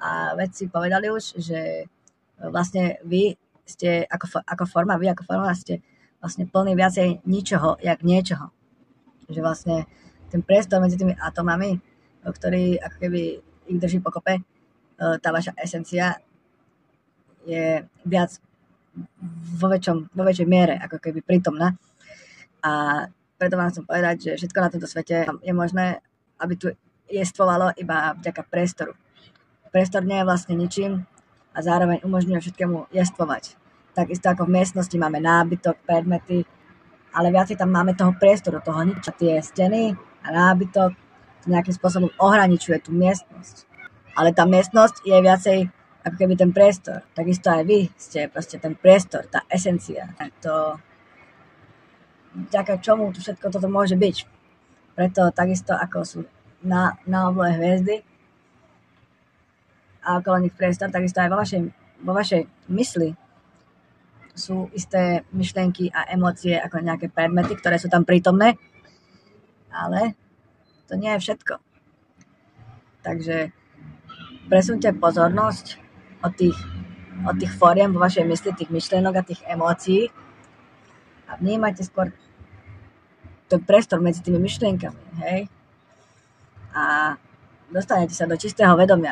A vedci povedali už, že vlastne vy ste ako forma ste vlastne plný viacej ničoho, jak niečoho. Že vlastne ten priestor medzi tými atomami, ktorý ako keby ich drží pokope, tá vaša esencia je viac vo väčšej miere ako keby prítomná. A preto vám chcem povedať, že všetko na tomto svete je možné, aby tu jestvovalo iba vďaka priestoru. Priestor nie je vlastne ničím a zároveň umožňuje všetkému jestvovať. Takisto ako v miestnosti máme nábytok, predmety, ale viacej tam máme toho priestoru, toho niča. Tie steny a nábytok to nejakým spôsobom ohraničuje tú miestnosť. Ale tá miestnosť je viacej ako keby ten priestor. Takisto aj vy ste proste ten priestor, tá esencia. To, vďaka čomu tu všetko toto môže byť. Preto takisto ako sú na oblohe hviezdy a okolo nich priestor, takisto aj vo vašej mysli sú isté myšlienky a emócie ako nejaké predmety, ktoré sú tam prítomné, ale to nie je všetko. Takže presunte pozornosť od tých fóriem vo vašej mysli, tých myšlienok a tých emócií a vnímajte skôr ten priestor medzi tými myšlienkami, hej? A dostanete sa do čistého vedomia.